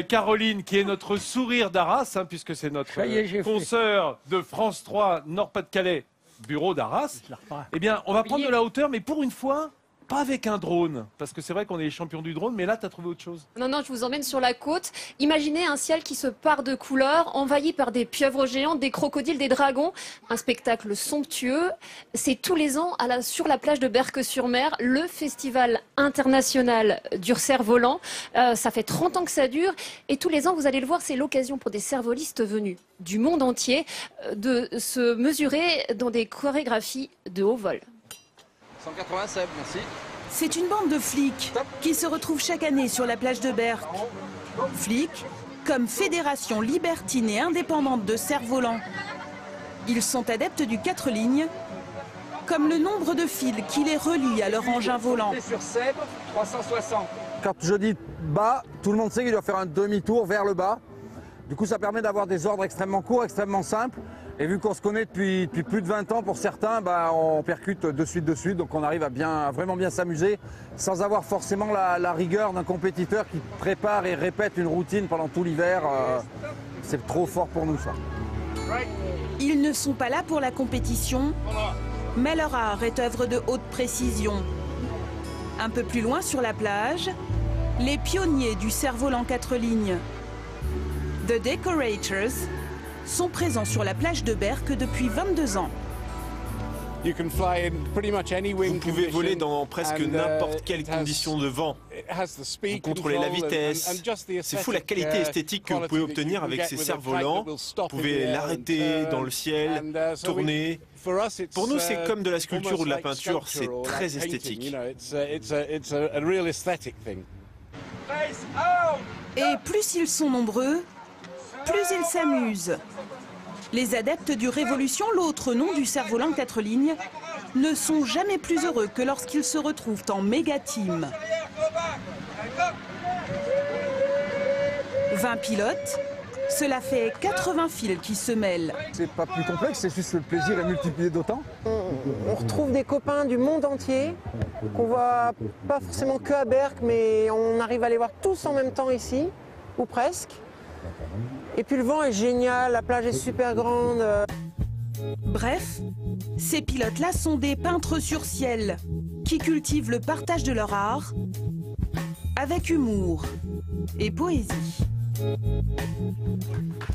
Caroline, qui est notre sourire d'Arras, hein, puisque c'est notre consoeur de France 3 Nord-Pas-de-Calais, bureau d'Arras. Eh bien, on va prendre de la hauteur, mais pour une fois, pas avec un drone. Parce que c'est vrai qu'on est les champions du drone, mais là, tu as trouvé autre chose. Non, je vous emmène sur la côte. Imaginez un ciel qui se pare de couleurs, envahi par des pieuvres géantes, des crocodiles, des dragons. Un spectacle somptueux. C'est tous les ans sur la plage de Berck-sur-Mer, le festival international du cerf-volant. Ça fait 30 ans que ça dure. Et tous les ans, vous allez le voir, c'est l'occasion pour des cerfvolistes venus du monde entier de se mesurer dans des chorégraphies de haut vol. 187, merci. C'est une bande de flics qui se retrouvent chaque année sur la plage de Berck. Flics comme fédération libertine et indépendante de cerfs-volants. Ils sont adeptes du 4 lignes, comme le nombre de fils qui les relient à leur engin volant. Sur 7, 360. Quand je dis bas, tout le monde sait qu'il doit faire un demi-tour vers le bas. Du coup, ça permet d'avoir des ordres extrêmement courts, extrêmement simples. Et vu qu'on se connaît depuis plus de 20 ans, pour certains, on percute de suite. Donc on arrive à vraiment bien s'amuser sans avoir forcément la rigueur d'un compétiteur qui prépare et répète une routine pendant tout l'hiver. C'est trop fort pour nous, ça. Ils ne sont pas là pour la compétition, mais leur art est œuvre de haute précision. Un peu plus loin sur la plage, les pionniers du cerf-volant 4 lignes. The Decorators sont présents sur la plage de Berck depuis 22 ans. Vous pouvez voler dans presque n'importe quelle condition de vent. Vous contrôlez la vitesse. C'est fou la qualité esthétique que vous pouvez obtenir avec ces cerfs-volants. Vous pouvez l'arrêter dans le ciel, tourner. Pour nous, c'est comme de la sculpture ou de la peinture, c'est très esthétique. Et plus ils sont nombreux, plus ils s'amusent. Les adeptes du Révolution, l'autre nom du cerf-volant 4 lignes, ne sont jamais plus heureux que lorsqu'ils se retrouvent en méga-team. 20 pilotes, cela fait 80 fils qui se mêlent. C'est pas plus complexe, c'est juste le plaisir est multiplié d'autant. On retrouve des copains du monde entier, qu'on voit pas forcément que à Berck, mais on arrive à les voir tous en même temps ici, ou presque. Et puis le vent est génial, la plage est super grande. Bref, ces pilotes-là sont des peintres sur ciel qui cultivent le partage de leur art avec humour et poésie.